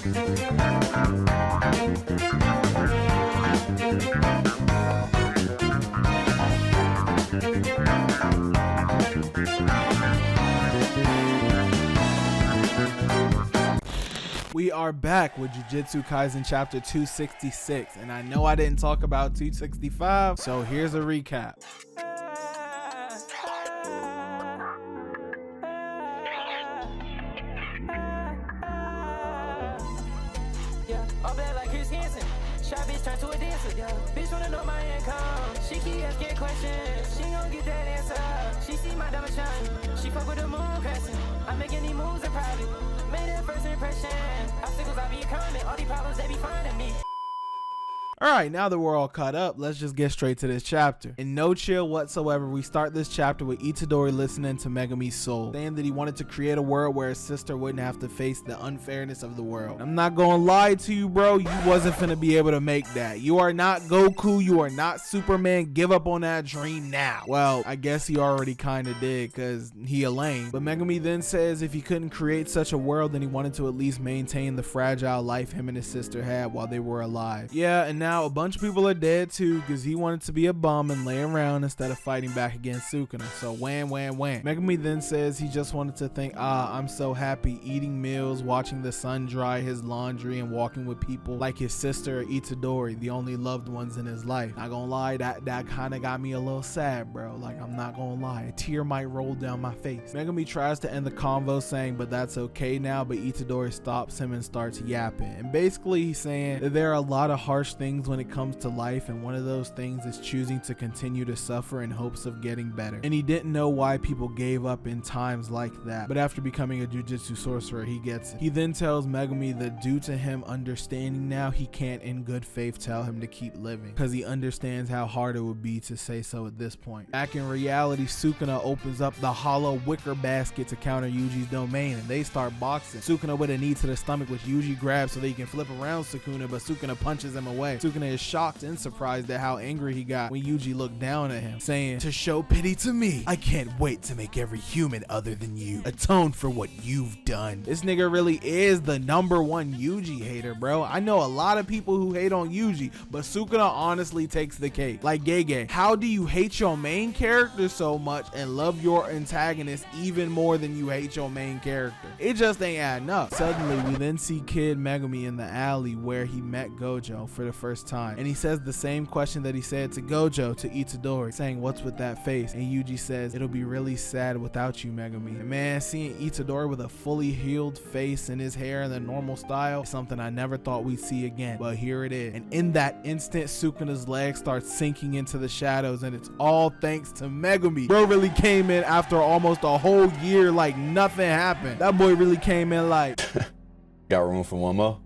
We are back with Jujutsu Kaisen chapter 266, and I know I didn't talk about 265, so here's a recap. Shy bitch turn to a dancer, yeah. Bitch wanna know my income. She keep asking questions. She gon' get that answer. She see my diamond shine. She fuck with the moon crescent. I make any moves in private. Made that first impression. Obstacles I be coming. All these problems they be finding me. Alright, now that we're all caught up, let's just get straight to this chapter. In no chill whatsoever, we start this chapter with Itadori listening to Megumi's soul, saying that he wanted to create a world where his sister wouldn't have to face the unfairness of the world. I'm not gonna lie to you, bro, you wasn't finna be able to make that. You are not Goku, you are not Superman, give up on that dream now. Well, I guess he already kinda did, cause he a lame. But Megumi then says if he couldn't create such a world, then he wanted to at least maintain the fragile life him and his sister had while they were alive. Yeah, and now a bunch of people are dead too because he wanted to be a bum and lay around instead of fighting back against Sukuna. So wham wham wham. Megumi then says he just wanted to think, I'm so happy eating meals, watching the sun dry his laundry, and walking with people like his sister or Itadori, the only loved ones in his life. Not gonna lie, that kind of got me a little sad, bro. Like, I'm not gonna lie, a tear might roll down my face. Megumi tries to end the convo saying but that's okay now, but Itadori stops him and starts yapping, and basically he's saying that there are a lot of harsh things when it comes to life, and one of those things is choosing to continue to suffer in hopes of getting better. And he didn't know why people gave up in times like that, but after becoming a jujutsu sorcerer, he gets it. He then tells Megumi that due to him understanding now, he can't in good faith tell him to keep living, because he understands how hard it would be to say so at this point. Back in reality, Sukuna opens up the hollow wicker basket to counter Yuji's domain, and they start boxing. Sukuna with a knee to the stomach, which Yuji grabs so that he can flip around Sukuna, but Sukuna punches him away. Sukuna is shocked and surprised at how angry he got when Yuji looked down at him, saying, "To show pity to me, I can't wait to make every human other than you atone for what you've done." This nigga really is the #1 Yuji hater, bro. I know a lot of people who hate on Yuji, but Sukuna honestly takes the cake. Like Gege, how do you hate your main character so much and love your antagonist even more than you hate your main character? It just ain't adding up. Suddenly, we then see Kid Megumi in the alley where he met Gojo for the first time, and he says the same question that he said to Gojo to Itadori, saying, "What's with that face?" And Yuji says, "It'll be really sad without you, Megumi." And man, seeing Itadori with a fully healed face and his hair in the normal style is something I never thought we'd see again, but here it is. And in that instant, Sukuna's legs start sinking into the shadows, and it's all thanks to Megumi. Bro really came in after almost a whole year like nothing happened. That boy really came in like got room for one more?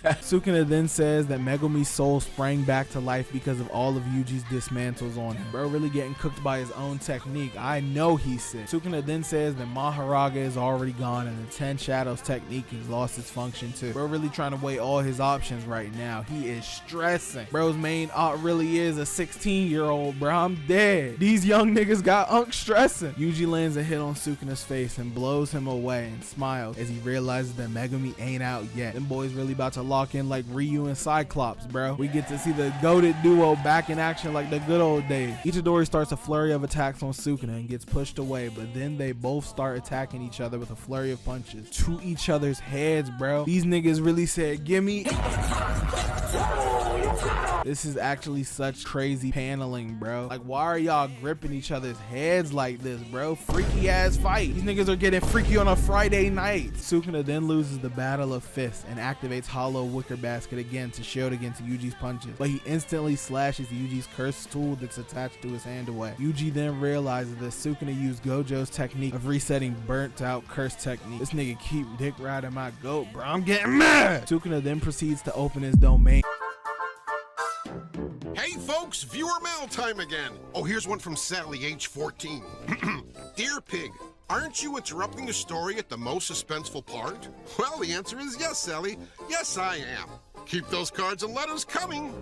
Sukuna then says that Megumi's soul sprang back to life because of all of Yuji's dismantles on him. Bro really getting cooked by his own technique. I know he's sick. Sukuna then says that Maharaga is already gone and the 10 Shadows technique has lost its function too. Bro really trying to weigh all his options right now. He is stressing. Bro's main aunt really is a 16-year-old, bro. I'm dead. These young niggas got unk stressing. Yuji lands a hit on Sukuna's face and blows him away and smiles as he realizes that Megumi ain't out yet. Them boys really about to lock in like Ryu and Cyclops, bro. We get to see the goated duo back in action like the good old days. Itadori starts a flurry of attacks on Sukuna and gets pushed away, but then they both start attacking each other with a flurry of punches to each other's heads, bro. These niggas really said, "Gimme." This is actually such crazy paneling, bro. Like, why are y'all gripping each other's heads like this, bro? Freaky ass fight. These niggas are getting freaky on a Friday night. Sukuna then loses the battle of fists and activates hollow wicker basket again to shield against Yuji's punches, but he instantly slashes Yuji's cursed tool that's attached to his hand away. Yuji then realizes that Sukuna used Gojo's technique of resetting burnt out cursed technique. This nigga keep dick riding my goat, bro. I'm getting mad. Sukuna then proceeds to open his domain. Hey folks, viewer mail time again. Oh, here's one from Sally, age 14. Dear Pig, aren't you interrupting the story at the most suspenseful part? Well, the answer is yes, Sally. Yes, I am. Keep those cards and letters coming.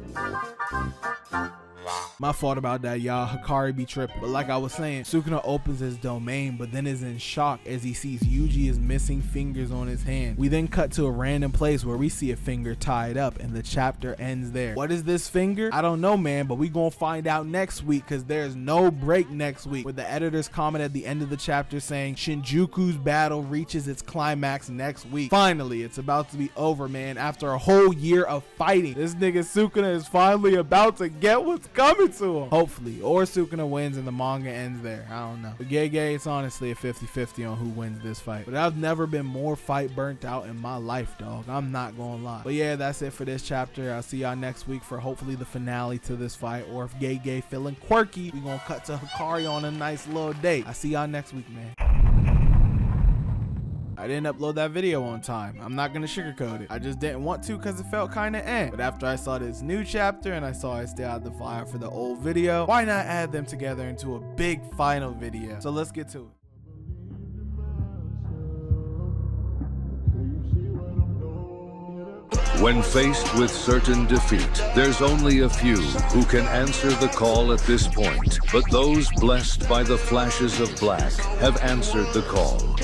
My fault about that, y'all. Hikari be tripping. But like I was saying, Sukuna opens his domain, but then is in shock as he sees Yuji is missing fingers on his hand. We then cut to a random place where we see a finger tied up, and the chapter ends there. What is this finger? I don't know, man, but we gonna find out next week, because there's no break next week, where the editors comment at the end of the chapter saying Shinjuku's battle reaches its climax next week. Finally, it's about to be over, man. After a whole year of fighting, this nigga Sukuna is finally about to get what's coming to him. Hopefully. Or Sukuna wins and the manga ends there. I don't know. But Gege, it's honestly a 50-50 on who wins this fight. But I've never been more fight burnt out in my life, dog. I'm not gonna lie. But yeah, that's it for this chapter. I'll see y'all next week for hopefully the finale to this fight. Or if Gege feeling quirky, we gonna cut to Hikari on a nice little date. I'll see y'all next week, man. I didn't upload that video on time. I'm not gonna sugarcoat it. I just didn't want to because it felt kind of eh. But after I saw this new chapter and I saw I still had the file for the old video, why not add them together into a big final video? So let's get to it. When faced with certain defeat, there's only a few who can answer the call at this point. But those blessed by the flashes of black have answered the call.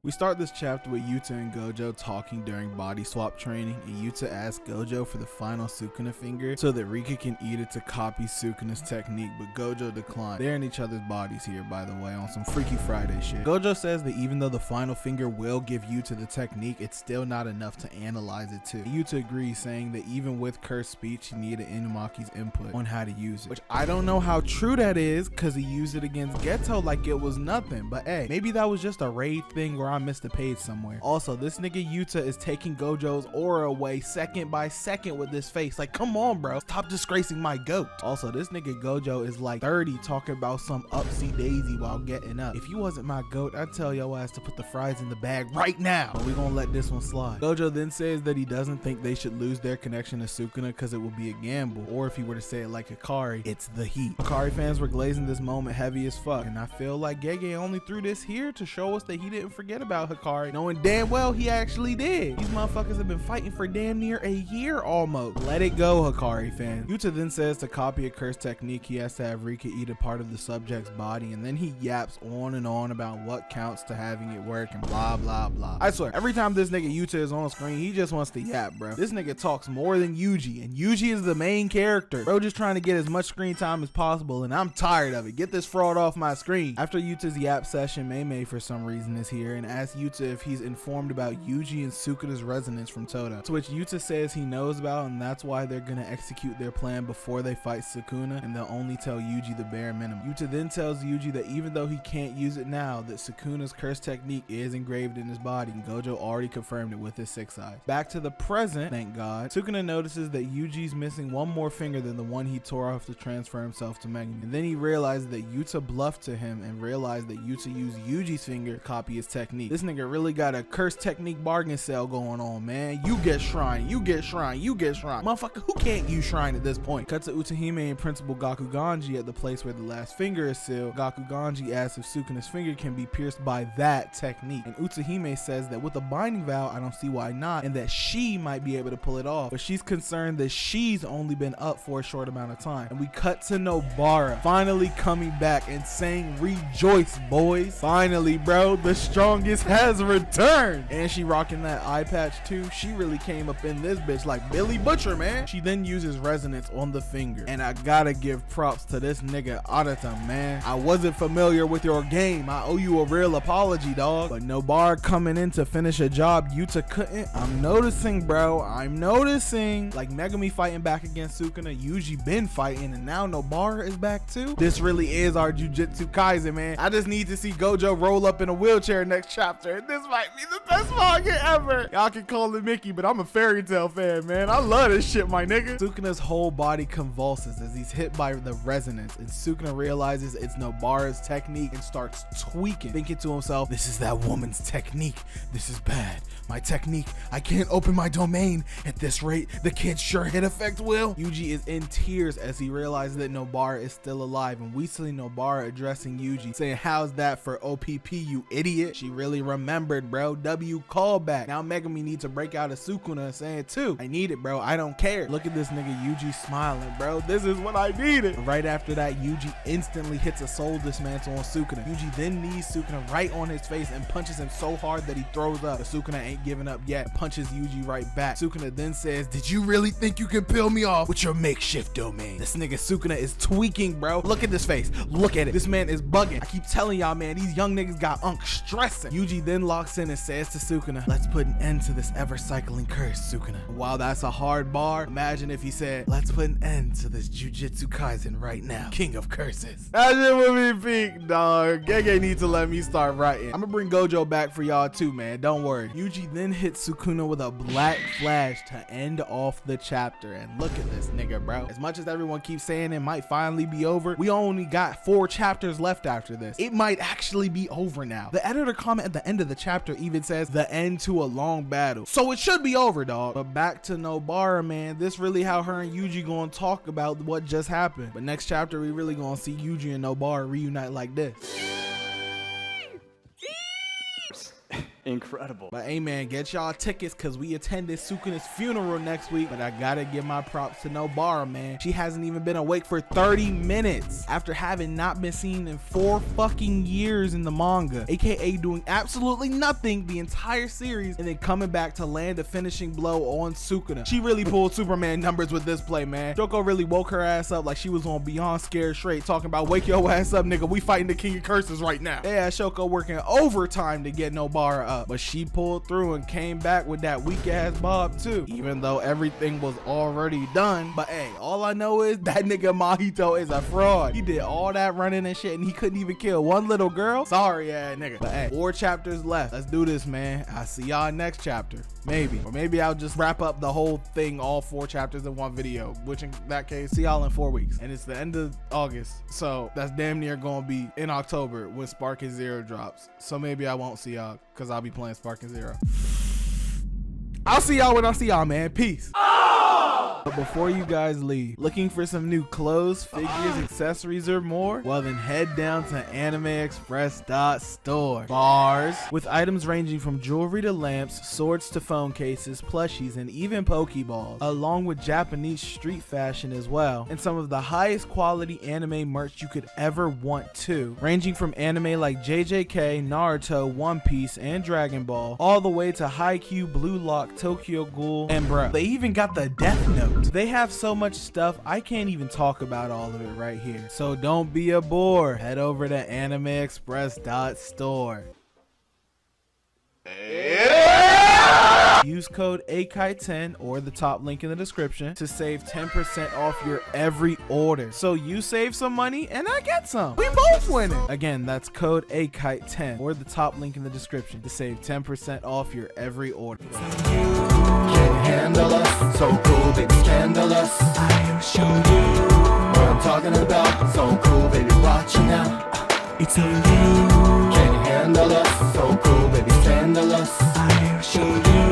We start this chapter with Yuta and Gojo talking during body swap training, and Yuta asks Gojo for the final Sukuna finger so that Rika can eat it to copy Sukuna's technique, but Gojo declined. They're in each other's bodies here, by the way, on some Freaky Friday shit. Gojo says that even though the final finger will give Yuta the technique, it's still not enough to analyze it too. Yuta agrees, saying that even with cursed speech, he needed Inumaki's input on how to use it, which I don't know how true that is, because he used it against Geto like it was nothing, but hey, maybe that was just a raid thing where I missed a page somewhere. Also, this nigga Yuta is taking Gojo's aura away second by second with this face. Like, come on, bro. Stop disgracing my goat. Also, this nigga Gojo is like 30 talking about some upsy daisy while getting up. If you wasn't my goat, I'd tell your ass to put the fries in the bag right now. But we gonna let this one slide. Gojo then says that he doesn't think they should lose their connection to Sukuna because it would be a gamble. Or if he were to say it like Hikari, it's the heat. Hikari fans were glazing this moment heavy as fuck. And I feel like Gege only threw this here to show us that he didn't forget about Hikari, knowing damn well he actually did. These motherfuckers have been fighting for damn near a year almost. Let it go, Hikari fans. Yuta then says to copy a cursed technique, he has to have Rika eat a part of the subject's body, and then he yaps on and on about what counts to having it work and blah blah blah. I swear, every time this nigga Yuta is on screen, he just wants to yap, bro. This nigga talks more than Yuji, and Yuji is the main character. Bro just trying to get as much screen time as possible, and I'm tired of it. Get this fraud off my screen. After Yuta's yap session, Mei for some reason is here and asks Yuta if he's informed about Yuji and Sukuna's resonance from Toda, to which Yuta says he knows about, and that's why they're gonna execute their plan before they fight Sukuna, and they'll only tell Yuji the bare minimum. Yuta then tells Yuji that even though he can't use it now, that Sukuna's cursed technique is engraved in his body, and Gojo already confirmed it with his 6 eyes. Back to the present, thank God, Sukuna notices that Yuji's missing one more finger than the one he tore off to transfer himself to Megumi, and then he realizes that Yuta bluffed to him and realized that Yuta used Yuji's finger to copy his technique. This nigga really got a cursed technique bargain sale going on, man. You get shrine, you get shrine, you get shrine. Motherfucker, who can't use shrine at this point? Cut to Utahime and Principal Gakuganji at the place where the last finger is sealed. Gakuganji asks if Sukuna's finger can be pierced by that technique, and Utahime says that with a binding vow, I don't see why not, and that she might be able to pull it off, but she's concerned that she's only been up for a short amount of time. And we cut to Nobara finally coming back and saying, rejoice, boys. Finally, bro, the strongest has returned. And she rocking that eye patch too. She really came up in this bitch like Billy Butcher, man. She then uses resonance on the finger, and I gotta give props to this nigga Arata, man. I wasn't familiar with your game. I owe you a real apology, dog. But Nobara coming in to finish a job Yuta couldn't. I'm noticing, bro. I'm noticing. Like Megumi fighting back against Sukuna, Yuji been fighting, and now Nobara is back too. This really is our Jujutsu Kaisen, man. I just need to see Gojo roll up in a wheelchair next chapter. This might be the best manga ever. Y'all can call it Mickey, but I'm a fairy tale fan, man. I love this shit, my nigga. Sukuna's whole body convulses as he's hit by the resonance, and Sukuna realizes it's Nobara's technique and starts tweaking, thinking to himself, this is that woman's technique. This is bad. My technique. I can't open my domain. At this rate, the kid's sure hit effect will. Yuji is in tears as he realizes that Nobara is still alive, and we see Nobara addressing Yuji, saying, how's that for OPP, you idiot? She really remembered, bro. W callback. Now Megumi needs to break out of Sukuna and say it too. I need it, bro. I don't care. Look at this nigga Yuji smiling, bro. This is what I needed. Right after that, Yuji instantly hits a soul dismantle on Sukuna. Yuji then knees Sukuna right on his face and punches him so hard that he throws up. But Sukuna ain't giving up yet. Punches Yuji right back. Sukuna then says, "Did you really think you can peel me off with your makeshift domain?" This nigga Sukuna is tweaking, bro. Look at this face. Look at it. This man is bugging. I keep telling y'all, man, these young niggas got stressing. Yuji then locks in and says to Sukuna, "Let's put an end to this ever-cycling curse, Sukuna." While that's a hard bar, imagine if he said, "Let's put an end to this Jujutsu Kaisen right now, king of curses." That shit would be peak, dog. Gege needs to let me start writing. I'm gonna bring Gojo back for y'all too, man. Don't worry. Yuji then hits Sukuna with a black flash to end off the chapter. And look at this nigga, bro. As much as everyone keeps saying it might finally be over, we only got 4 chapters left after this. It might actually be over now. The editor comment at the end of the chapter even says the end to a long battle. So it should be over, dog. But back to Nobara, man. This really how her and Yuji gonna talk about what just happened. But next chapter, we really gonna see Yuji and Nobara reunite like this. Incredible. But hey, man, get y'all tickets because we attended Sukuna's funeral next week. But I gotta give my props to Nobara, man. She hasn't even been awake for 30 minutes after having not been seen in 4 fucking years in the manga, aka doing absolutely nothing the entire series and then coming back to land a finishing blow on Sukuna. She really pulled Superman numbers with this play, man. Joko really woke her ass up like she was on Beyond Scared Straight, talking about wake your ass up, nigga. We fighting the king of curses right now. They had Shoko working overtime to get Nobara up, but she pulled through and came back with that weak ass bob too, even though everything was already done. But hey, all I know is that nigga Mahito is a fraud. He did all that running and shit and he couldn't even kill one little girl. Sorry ass nigga. But hey, 4 chapters left. Let's do this, man. I'll see y'all next chapter. Maybe. Or maybe I'll just wrap up the whole thing, all 4 chapters in one video, which in that case, see y'all in 4 weeks. And it's the end of August, so that's damn near gonna be in October when Sparking Zero drops. So maybe I won't see y'all because I'll be playing Sparking Zero. I'll see y'all when I see y'all, man. Peace. But before you guys leave, looking for some new clothes, figures, accessories, or more? Well, then head down to AnimeExpress.store. Bars with items ranging from jewelry to lamps, swords to phone cases, plushies, and even Pokeballs, along with Japanese street fashion as well, and some of the highest quality anime merch you could ever want too, ranging from anime like JJK, Naruto, One Piece, and Dragon Ball, all the way to Haikyuu, Blue Lock, Tokyo Ghoul, and bruh, they even got the Death Note. They have so much stuff, I can't even talk about all of it right here. So don't be a bore. Head over to AnimeExpress.store. Use code AKAI10 or the top link in the description to save 10% off your every order. So you save some money and I get some. We both winning. Again, that's code AKAI10 or the top link in the description to save 10% off your every order. Can't handle us, so cool, baby, scandalous. I'll show you what I'm talking about. So cool, baby, watch it now. It's on you. Can't handle us, so cool, baby, scandalous. I'll show you.